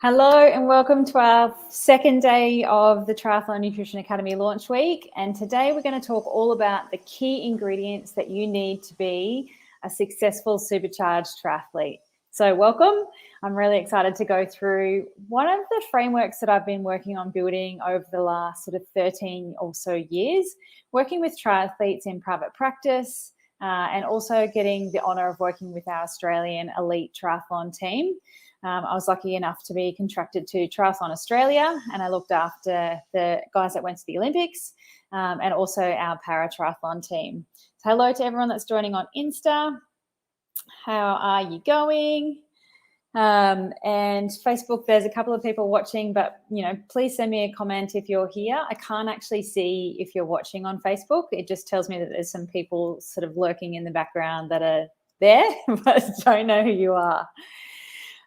Hello and welcome to our second day of the Triathlon Nutrition Academy launch week. And today we're going to talk all about the key ingredients that you need to be a successful supercharged triathlete. So welcome. I'm really excited to go through one of the frameworks that I've been working on building over the last sort of 13 or so years, working with triathletes in private practice and also getting the honour of working with our Australian elite triathlon team. I was lucky enough to be contracted to Triathlon Australia, and I looked after the guys that went to the Olympics and also our para-triathlon team. So hello to everyone that's joining on Insta. How are you going? And Facebook, there's a couple of people watching, but, please send me a comment if you're here. I can't actually see if you're watching on Facebook. It just tells me that there's some people sort of lurking in the background that are there, but don't know who you are.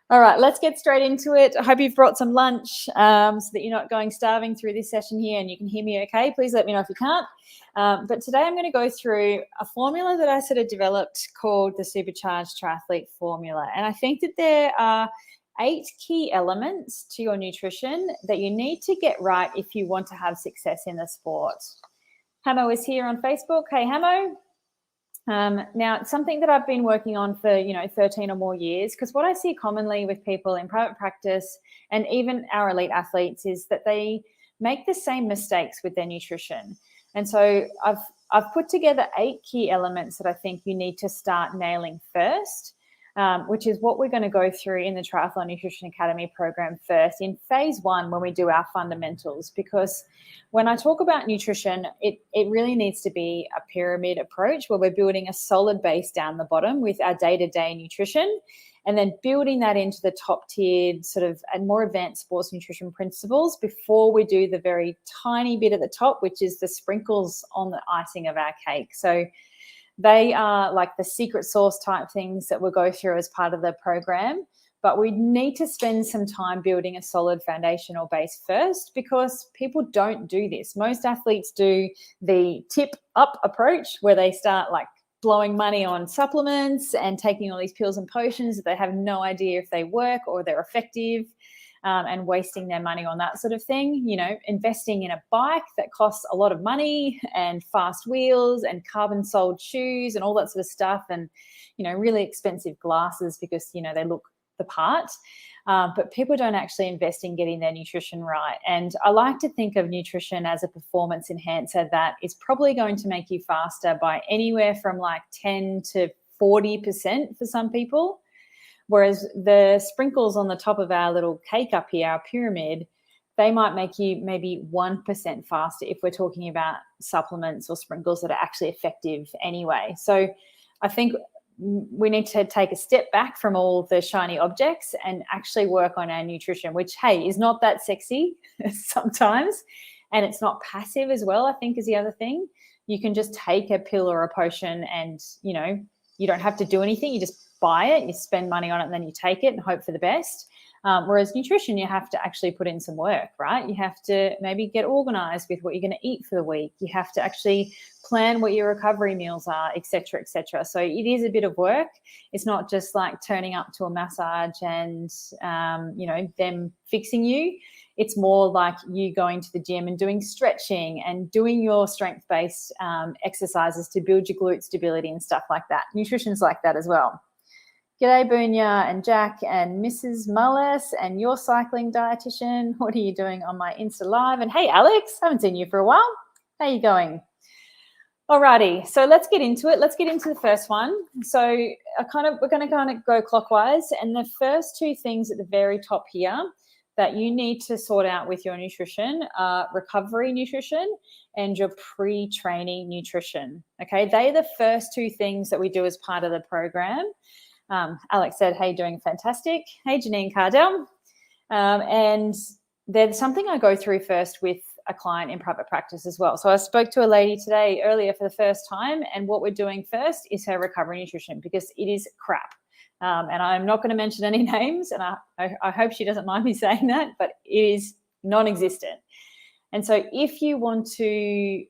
All right, let's get straight into it. I hope you've brought some lunch so that you're not going starving through this session here and you can hear me okay. Please let me know if you can't. But today I'm going to go through a formula that I sort of developed called the Supercharged Triathlete formula. And I think that there are 8 key elements to your nutrition that you need to get right if you want to have success in the sport. Hamo is here on Facebook. Hey, Hamo. Now, it's something that I've been working on for, 13 or more years, because what I see commonly with people in private practice and even our elite athletes is that they make the same mistakes with their nutrition. And so I've put together 8 key elements that I think you need to start nailing first, which is what we're going to go through in the Triathlon Nutrition Academy program first in phase 1 when we do our fundamentals. Because when I talk about nutrition, it really needs to be a pyramid approach where we're building a solid base down the bottom with our day-to-day nutrition and then building that into the top-tiered sort of and more advanced sports nutrition principles before we do the very tiny bit at the top, which is the sprinkles on the icing of our cake. So they are like the secret sauce type things that we'll go through as part of the program. But we need to spend some time building a solid foundational base first because people don't do this. Most athletes do the tip up approach where they start like blowing money on supplements and taking all these pills and potions that they have no idea if they work or they're effective. And wasting their money on that sort of thing, investing in a bike that costs a lot of money and fast wheels and carbon soled shoes and all that sort of stuff and, really expensive glasses because, they look the part. But people don't actually invest in getting their nutrition right. And I like to think of nutrition as a performance enhancer that is probably going to make you faster by anywhere from like 10 to 40% for some people. Whereas the sprinkles on the top of our little cake up here, our pyramid, they might make you maybe 1% faster if we're talking about supplements or sprinkles that are actually effective anyway. So I think we need to take a step back from all the shiny objects and actually work on our nutrition, which, hey, is not that sexy sometimes. And it's not passive as well, I think, is the other thing. You can just take a pill or a potion and, you don't have to do anything. You just buy it, you spend money on it, and then you take it and hope for the best. Whereas nutrition, you have to actually put in some work, right? You have to maybe get organized with what you're going to eat for the week. You have to actually plan what your recovery meals are, et cetera, et cetera. So it is a bit of work. It's not just like turning up to a massage and, them fixing you. It's more like you going to the gym and doing stretching and doing your strength-based exercises to build your glute stability and stuff like that. Nutrition's like that as well. G'day, Bunya and Jack and Mrs. Mullis and your cycling dietitian. What are you doing on my Insta Live? And hey, Alex, haven't seen you for a while. How are you going? Alrighty, so let's get into it. Let's get into the first one. So we're going to kind of go clockwise. And the first 2 things at the very top here that you need to sort out with your nutrition are recovery nutrition and your pre-training nutrition. Okay, they're the first 2 things that we do as part of the program. Alex said, hey, doing fantastic. Hey, Janine Cardell. And there's something I go through first with a client in private practice as well. So I spoke to a lady today earlier for the first time, and what we're doing first is her recovery nutrition because it is crap. And I'm not going to mention any names, and I hope she doesn't mind me saying that, but it is non-existent. And so if you want to,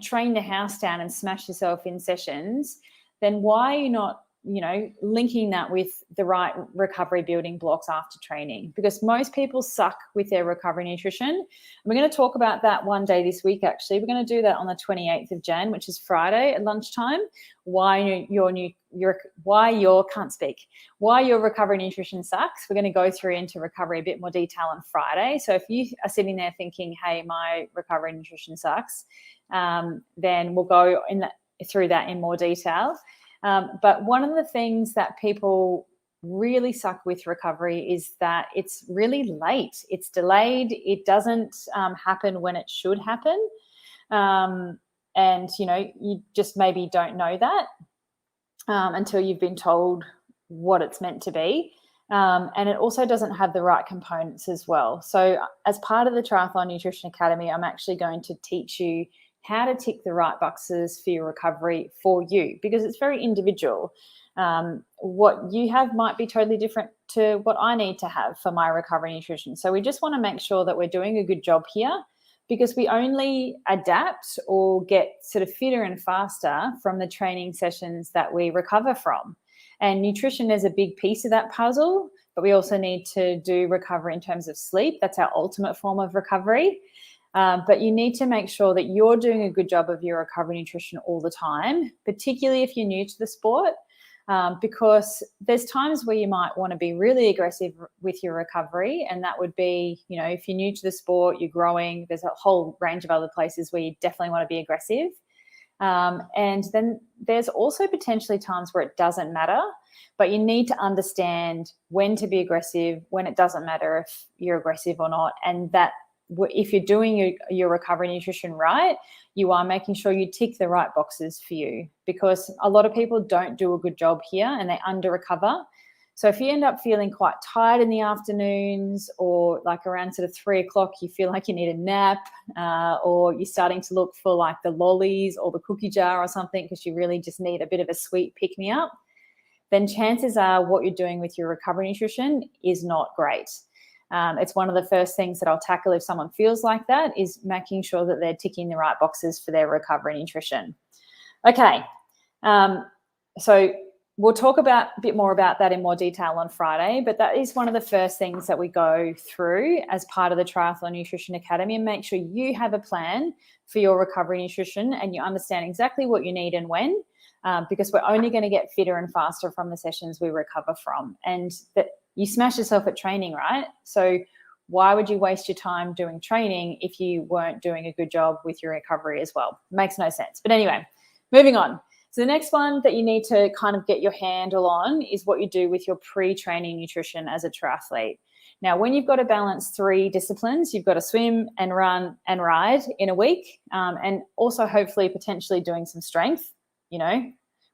train the house down and smash yourself in sessions, then why are you not linking that with the right recovery building blocks after training, because most people suck with their recovery nutrition. And we're going to talk about that one day this week. Actually, we're going to do that on the 28th of Jan, which is Friday at lunchtime. Why your recovery nutrition sucks. We're going to go through into recovery a bit more detail on Friday. So if you are sitting there thinking, hey, my recovery nutrition sucks, then we'll go through that in more detail. But one of the things that people really suck with recovery is that it's really late. It's delayed. It doesn't happen when it should happen. And, you just maybe don't know that until you've been told what it's meant to be. And it also doesn't have the right components as well. So as part of the Triathlon Nutrition Academy, I'm actually going to teach you how to tick the right boxes for your recovery for you, because it's very individual. What you have might be totally different to what I need to have for my recovery nutrition. So we just want to make sure that we're doing a good job here, because we only adapt or get sort of fitter and faster from the training sessions that we recover from. And nutrition is a big piece of that puzzle, but we also need to do recovery in terms of sleep. That's our ultimate form of recovery. But you need to make sure that you're doing a good job of your recovery nutrition all the time, particularly if you're new to the sport, because there's times where you might want to be really aggressive with your recovery. And that would be, if you're new to the sport, you're growing, there's a whole range of other places where you definitely want to be aggressive. And then there's also potentially times where it doesn't matter, but you need to understand when to be aggressive, when it doesn't matter if you're aggressive or not, and that if you're doing your recovery nutrition right, you are making sure you tick the right boxes for you, because a lot of people don't do a good job here and they under recover. So if you end up feeling quite tired in the afternoons, or like around sort of 3 o'clock, you feel like you need a nap, or you're starting to look for like the lollies or the cookie jar or something because you really just need a bit of a sweet pick-me-up, then chances are what you're doing with your recovery nutrition is not great. It's one of the first things that I'll tackle if someone feels like that, is making sure that they're ticking the right boxes for their recovery nutrition. Okay, so we'll talk a bit more about that in more detail on Friday, but that is one of the first things that we go through as part of the Triathlon Nutrition Academy, and make sure you have a plan for your recovery nutrition and you understand exactly what you need and when, because we're only going to get fitter and faster from the sessions we recover from. And that you smash yourself at training, right? So why would you waste your time doing training if you weren't doing a good job with your recovery as well? Makes no sense. But anyway, moving on. So the next one that you need to kind of get your handle on is what you do with your pre-training nutrition as a triathlete. Now, when you've got to balance 3 disciplines, you've got to swim and run and ride in a week, and also hopefully potentially doing some strength,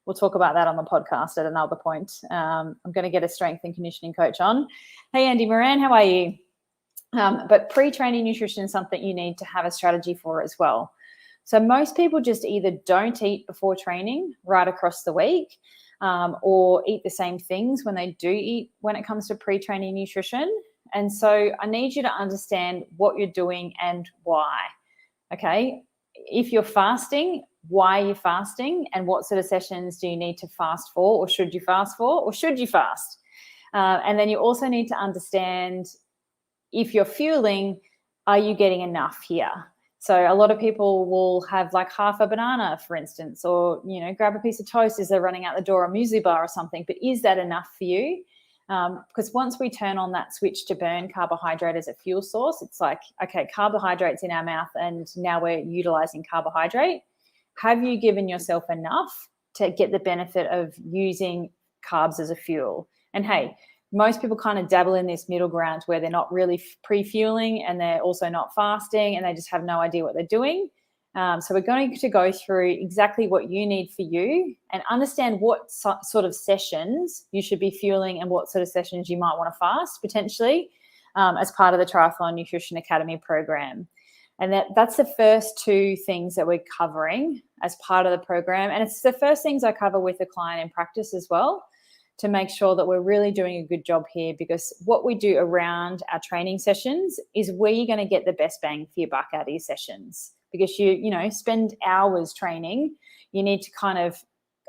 We'll talk about that on the podcast at another point. I'm going to get a strength and conditioning coach on. Hey, Andy Moran, how are you? But pre-training nutrition is something you need to have a strategy for as well. So most people just either don't eat before training right across the week, or eat the same things when they do eat when it comes to pre-training nutrition. And so I need you to understand what you're doing and why. Okay, if you're fasting, why are you fasting, and what sort of sessions do you need to fast for, or should you fast for, or should you fast? And then you also need to understand, if you're fueling, are you getting enough here? So a lot of people will have like half a banana, for instance, or, grab a piece of toast as they're running out the door, a muesli bar or something, but is that enough for you? Because once we turn on that switch to burn carbohydrate as a fuel source, it's like, okay, carbohydrate's in our mouth and now we're utilizing carbohydrate. Have you given yourself enough to get the benefit of using carbs as a fuel? And hey, most people kind of dabble in this middle ground where they're not really pre-fueling and they're also not fasting and they just have no idea what they're doing. So we're going to go through exactly what you need for you and understand what sort of sessions you should be fueling and what sort of sessions you might want to fast potentially, as part of the Triathlon Nutrition Academy program. And that's the first 2 things that we're covering as part of the program. And it's the first things I cover with the client in practice as well, to make sure that we're really doing a good job here, because what we do around our training sessions is where you're going to get the best bang for your buck out of your sessions. Because you spend hours training, you need to kind of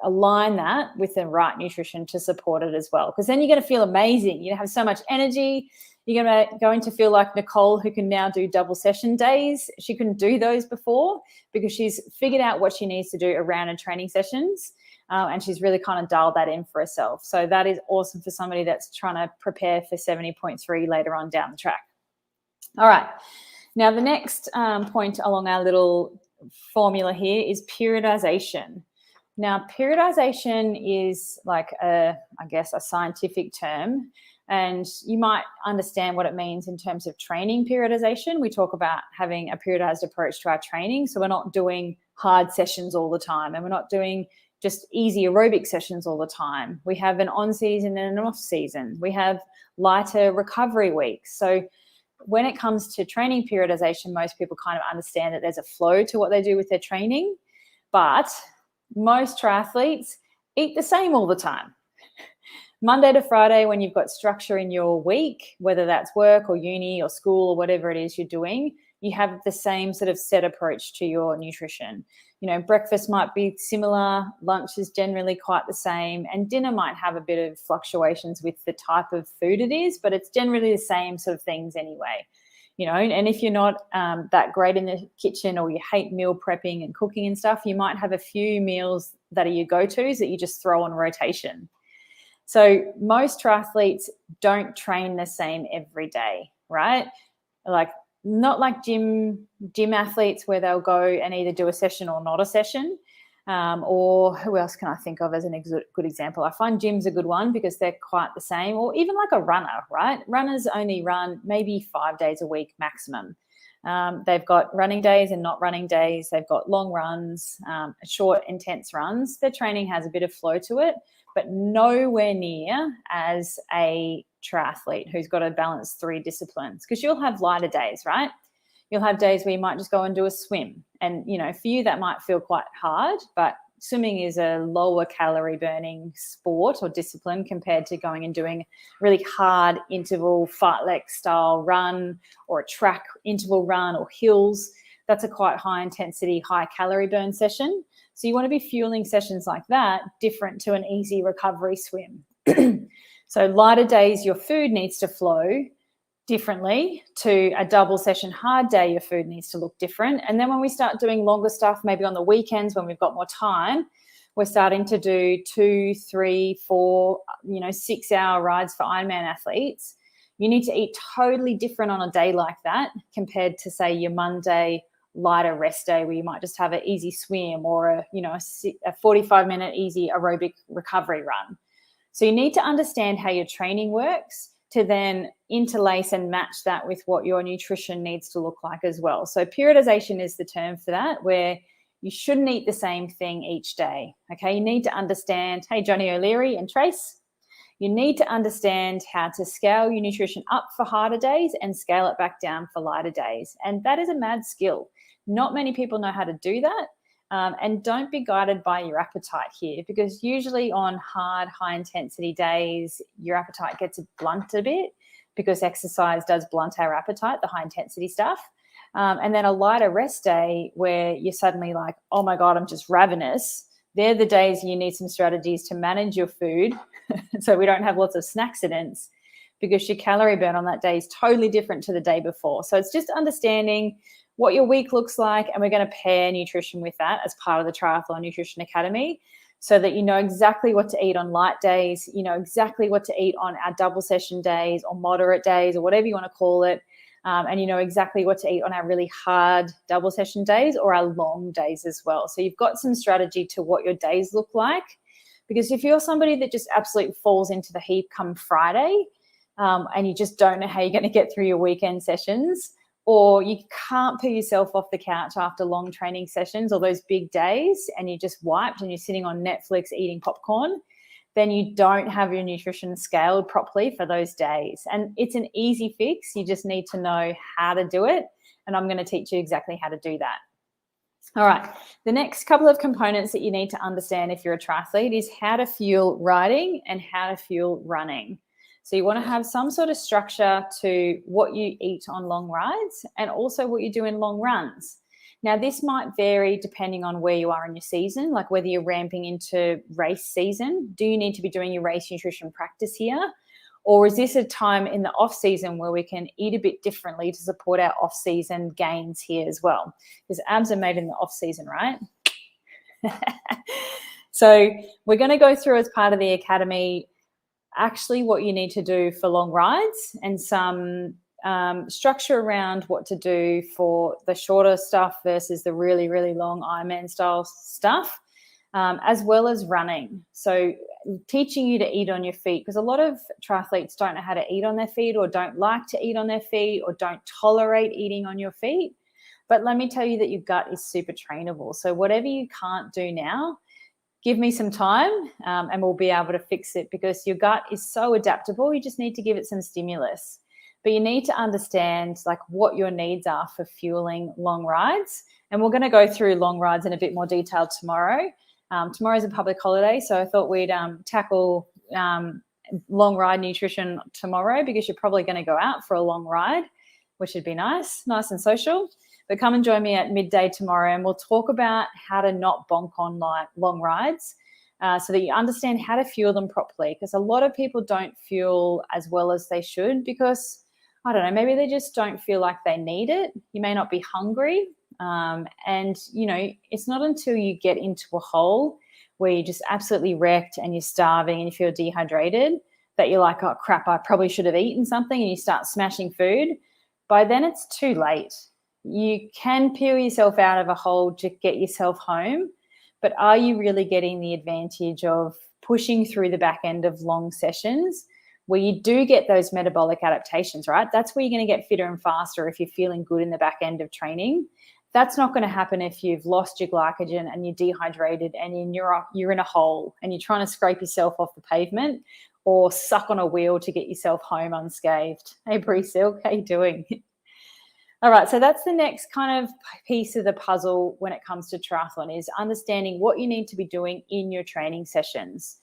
align that with the right nutrition to support it as well. Because then you're going to feel amazing. You have so much energy. You're going to feel like Nicole, who can now do double session days. She couldn't do those before because she's figured out what she needs to do around her training sessions. And she's really kind of dialed that in for herself. So that is awesome for somebody that's trying to prepare for 70.3 later on down the track. All right. Now, the next point along our little formula here is periodization. Now, periodization is like I guess a scientific term, and you might understand what it means in terms of training periodization. We talk about having a periodized approach to our training. So we're not doing hard sessions all the time, and we're not doing just easy aerobic sessions all the time. We have an on-season and an off-season. We have lighter recovery weeks. So when it comes to training periodization, most people kind of understand that there's a flow to what they do with their training, but most triathletes eat the same all the time. Monday to Friday, when you've got structure in your week, whether that's work or uni or school or whatever it is you're doing, you have the same sort of set approach to your nutrition. You know, breakfast might be similar, lunch is generally quite the same, and dinner might have a bit of fluctuations with the type of food it is, but it's generally the same sort of things anyway. You know, and if you're not that great in the kitchen, or you hate meal prepping and cooking and stuff, you might have a few meals that are your go-tos that you just throw on rotation. So most triathletes don't train the same every day, right? Like, not like gym athletes where they'll go and either do a session or not a session. Or who else can I think of as a good example? I find gym's a good one because they're quite the same. Or even like a runner, right? Runners only run maybe 5 days a week maximum. They've got running days and not running days. They've got long runs, short, intense runs. Their training has a bit of flow to it, but nowhere near as a triathlete who's got to balance 3 disciplines, because you'll have lighter days, right? You'll have days where you might just go and do a swim. And, you know, for you, that might feel quite hard, but swimming is a lower calorie burning sport or discipline compared to going and doing really hard interval fartlek style run, or a track interval run, or hills. That's a quite high intensity, high calorie burn session. So you want to be fueling sessions like that different to an easy recovery swim. So lighter days, your food needs to flow differently. To a double session hard day, your food needs to look different. And then when we start doing longer stuff, maybe on the weekends when we've got more time, we're starting to do 2, 3, 4, 6-hour rides for Ironman athletes. You need to eat totally different on a day like that compared to, say, your Monday lighter rest day where you might just have an easy swim, or a 45-minute easy aerobic recovery run. So you need to understand how your training works to then interlace and match that with what your nutrition needs to look like as well. So periodization is the term for that, where you shouldn't eat the same thing each day. Okay, you need to understand, hey, Johnny O'Leary and Trace, you need to understand how to scale your nutrition up for harder days and scale it back down for lighter days. And that is a mad skill. Not many people know how to do that. And don't be guided by your appetite here, because usually on hard, high-intensity days, your appetite gets blunt a bit, because exercise does blunt our appetite, the high-intensity stuff. And then a lighter rest day where you're suddenly like, oh, my God, I'm just ravenous. They're the days you need some strategies to manage your food so we don't have lots of snack accidents, because your calorie burn on that day is totally different to the day before. So it's just understanding what your week looks like, and we're going to pair nutrition with that as part of the Triathlon Nutrition Academy, so that you know exactly what to eat on light days, you know exactly what to eat on our double session days or moderate days or whatever you want to call it, and you know exactly what to eat on our really hard double session days or our long days as well. So you've got some strategy to what your days look like, because if you're somebody that just absolutely falls into the heap come Friday, and you just don't know how you're going to get through your weekend sessions, or you can't put yourself off the couch after long training sessions or those big days and you're just wiped and you're sitting on Netflix eating popcorn, then you don't have your nutrition scaled properly for those days. And it's an easy fix. You just need to know how to do it. And I'm going to teach you exactly how to do that. All right. The next couple of components that you need to understand if you're a triathlete is how to fuel riding and how to fuel running. So you want to have some sort of structure to what you eat on long rides and also what you do in long runs. Now, this might vary depending on where you are in your season, like whether you're ramping into race season. Do you need to be doing your race nutrition practice here? Or is this a time in the off season where we can eat a bit differently to support our off season gains here as well? Because abs are made in the off season, right? So we're going to go through as part of the academy actually what you need to do for long rides and some structure around what to do for the shorter stuff versus the really, really long Ironman style stuff, as well as running. So teaching you to eat on your feet, because a lot of triathletes don't know how to eat on their feet or don't like to eat on their feet or don't tolerate eating on your feet. But let me tell you that your gut is super trainable. So whatever you can't do now, give me some time and we'll be able to fix it, because your gut is so adaptable. You just need to give it some stimulus. But you need to understand like what your needs are for fueling long rides. And we're going to go through long rides in a bit more detail tomorrow. Tomorrow's a public holiday, so I thought we'd tackle long ride nutrition tomorrow, because you're probably going to go out for a long ride, which would be nice and social. But come and join me at midday tomorrow and we'll talk about how to not bonk on long rides so that you understand how to fuel them properly, because a lot of people don't fuel as well as they should because, I don't know, maybe they just don't feel like they need it. You may not be hungry. And, you know, it's not until you get into a hole where you're just absolutely wrecked and you're starving and you feel dehydrated that you're like, oh, crap, I probably should have eaten something, and you start smashing food. By then it's too late. You can peel yourself out of a hole to get yourself home, but are you really getting the advantage of pushing through the back end of long sessions where you do get those metabolic adaptations, right? That's where you're going to get fitter and faster if you're feeling good in the back end of training. That's not going to happen if you've lost your glycogen and you're dehydrated and you're in a hole and you're trying to scrape yourself off the pavement or suck on a wheel to get yourself home unscathed. Hey, Bree Silk, how you doing? All right, so that's the next kind of piece of the puzzle when it comes to triathlon, is understanding what you need to be doing in your training sessions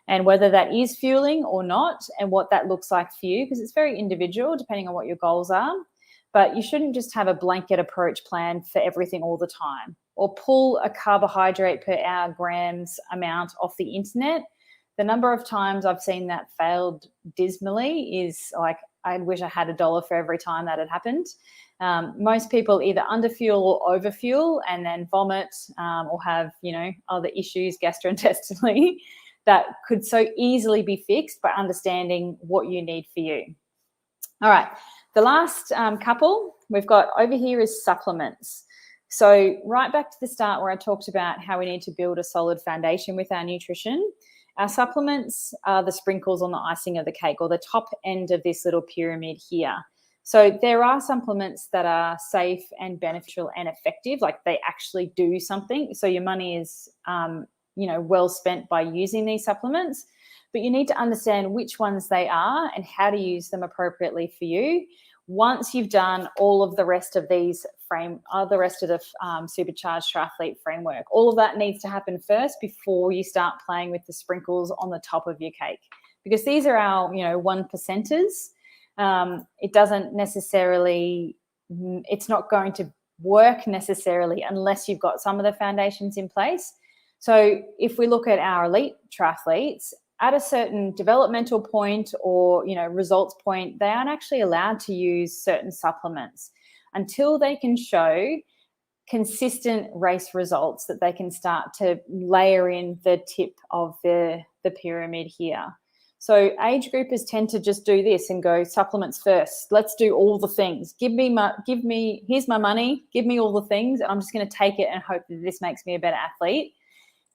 and whether that is fueling or not and what that looks like for you, because it's very individual depending on what your goals are. But you shouldn't just have a blanket approach plan for everything all the time, or pull a carbohydrate per hour grams amount off the internet. The number of times I've seen that failed dismally is like, I wish I had $1 for every time that had happened. Most people either underfuel or overfuel and then vomit or have, you know, other issues gastrointestinally that could so easily be fixed by understanding what you need for you. All right. The last couple we've got over here is supplements. So right back to the start where I talked about how we need to build a solid foundation with our nutrition. Our supplements are the sprinkles on the icing of the cake, or the top end of this little pyramid here. So there are supplements that are safe and beneficial and effective, like they actually do something. So your money is, you know, well spent by using these supplements. But you need to understand which ones they are and how to use them appropriately for you. Once you've done all of the rest of these Supercharged Triathlete framework, all of that needs to happen first before you start playing with the sprinkles on the top of your cake, because these are our, you know, 1%ers. It doesn't necessarily, it's not going to work necessarily unless you've got some of the foundations in place. So if we look at our elite triathletes, at a certain developmental point or, you know, results point, they aren't actually allowed to use certain supplements until they can show consistent race results that they can start to layer in the tip of the pyramid here. So age groupers tend to just do this and go supplements first. Let's do all the things. Here's my money, give me all the things, and I'm just going to take it and hope that this makes me a better athlete.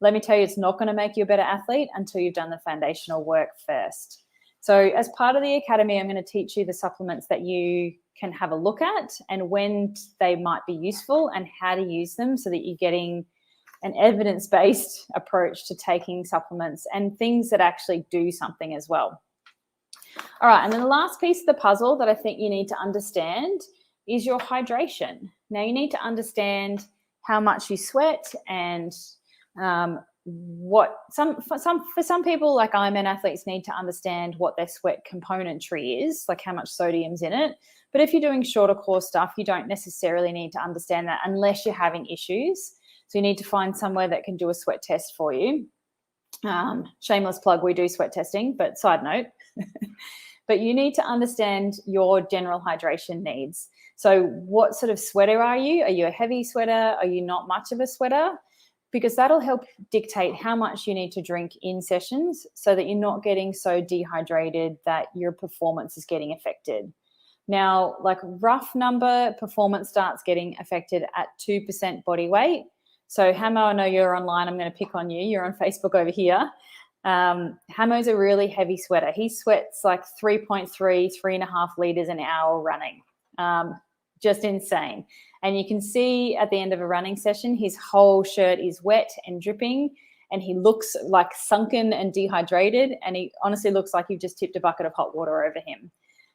Let me tell you, it's not going to make you a better athlete until you've done the foundational work first. So as part of the academy, I'm going to teach you the supplements that you can have a look at and when they might be useful and how to use them so that you're getting an evidence-based approach to taking supplements and things that actually do something as well. All right, and then the last piece of the puzzle that I think you need to understand is your hydration. Now, you need to understand how much you sweat and for some people, like Ironman athletes, need to understand what their sweat componentry is, like how much sodium's in it. But if you're doing shorter course stuff, you don't necessarily need to understand that unless you're having issues. So you need to find somewhere that can do a sweat test for you. Shameless plug, we do sweat testing, but side note. But you need to understand your general hydration needs. So what sort of sweater are you? Are you a heavy sweater? Are you not much of a sweater? Because that'll help dictate how much you need to drink in sessions so that you're not getting so dehydrated that your performance is getting affected. Now, like rough number, performance starts getting affected at 2% body weight. So Hamo, I know you're online. I'm going to pick on you. You're on Facebook over here. Hamo's a really heavy sweater. He sweats like 3.5 liters an hour running. Just insane. And you can see at the end of a running session, his whole shirt is wet and dripping, and he looks like sunken and dehydrated, and he honestly looks like you've just tipped a bucket of hot water over him.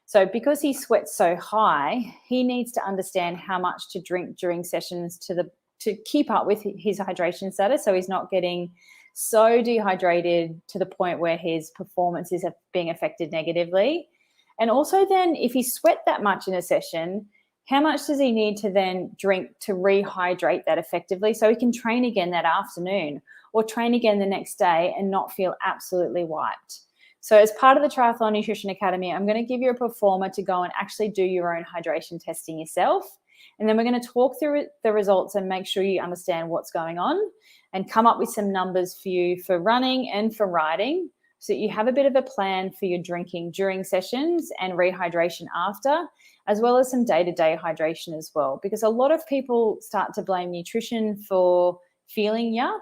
So because he sweats so high, he needs to understand how much to drink during sessions to keep up with his hydration status, so he's not getting so dehydrated to the point where his performance is being affected negatively. And also then if he sweat that much in a session, how much does he need to then drink to rehydrate that effectively so he can train again that afternoon or train again the next day and not feel absolutely wiped? So as part of the Triathlon Nutrition Academy, I'm going to give you a performer to go and actually do your own hydration testing yourself. And then we're going to talk through the results and make sure you understand what's going on and come up with some numbers for you for running and for riding so that you have a bit of a plan for your drinking during sessions and rehydration after, as well as some day-to-day hydration as well. Because a lot of people start to blame nutrition for feeling yuck,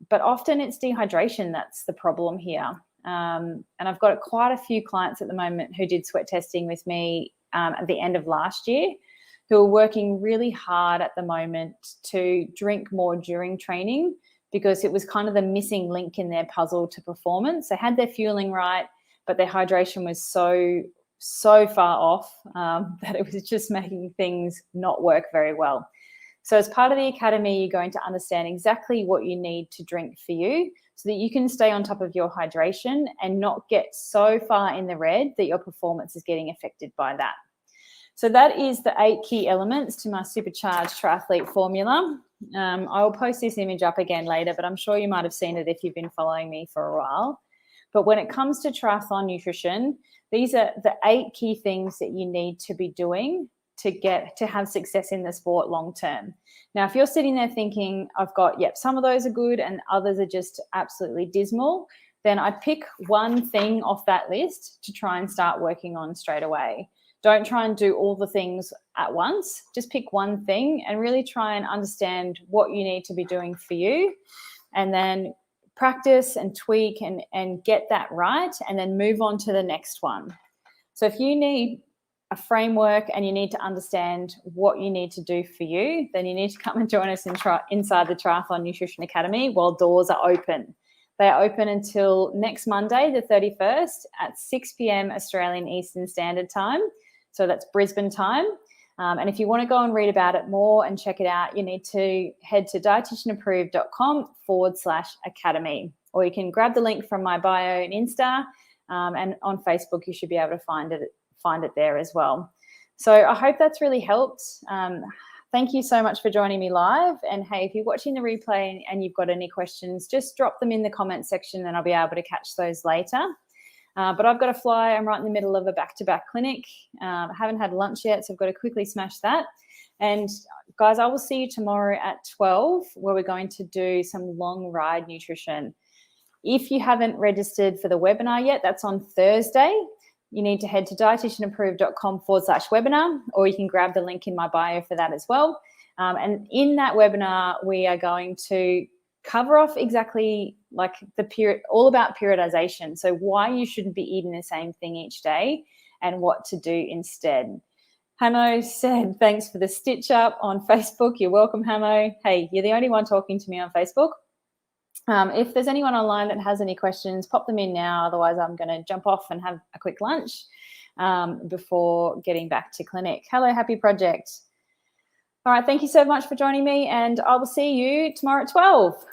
but often it's dehydration that's the problem here. And I've got quite a few clients at the moment who did sweat testing with me at the end of last year, who are working really hard at the moment to drink more during training because it was kind of the missing link in their puzzle to performance. They had their fueling right, but their hydration was so far off that it was just making things not work very well. So as part of the academy, you're going to understand exactly what you need to drink for you so that you can stay on top of your hydration and not get so far in the red that your performance is getting affected by that. So that is the 8 key elements to my Supercharged Triathlete formula. I will post this image up again later, but I'm sure you might have seen it if you've been following me for a while. But when it comes to triathlon nutrition, these are the 8 key things that you need to be doing to have success in the sport long term. Now, if you're sitting there thinking, I've got, some of those are good and others are just absolutely dismal, then I pick one thing off that list to try and start working on straight away. Don't try and do all the things at once. Just pick one thing and really try and understand what you need to be doing for you, and then practice and tweak and get that right, and then move on to the next one. So if you need a framework and you need to understand what you need to do for you, then you need to come and join us inside the Triathlon Nutrition Academy while doors are open. They are open until next Monday, the 31st at 6 p.m. Australian Eastern Standard Time. So that's Brisbane time. And if you want to go and read about it more and check it out, you need to head to dietitianapproved.com/academy, or you can grab the link from my bio and Insta, and on Facebook you should be able to find it there as well. So I hope that's really helped. Thank you so much for joining me live. And hey, if you're watching the replay and you've got any questions, just drop them in the comment section and I'll be able to catch those later. But I've got to fly. I'm right in the middle of a back-to-back clinic. I haven't had lunch yet, so I've got to quickly smash that. And guys, I will see you tomorrow at 12, where we're going to do some long ride nutrition. If you haven't registered for the webinar yet, that's on Thursday. You need to head to dietitianapproved.com/webinar, or you can grab the link in my bio for that as well. And in that webinar, we are going to cover off exactly like all about periodization. So why you shouldn't be eating the same thing each day and what to do instead. Hamo said, thanks for the stitch up on Facebook. You're welcome, Hamo. Hey, you're the only one talking to me on Facebook. If there's anyone online that has any questions, pop them in now. Otherwise, I'm going to jump off and have a quick lunch before getting back to clinic. Hello, Happy Project. All right, thank you so much for joining me, and I will see you tomorrow at 12.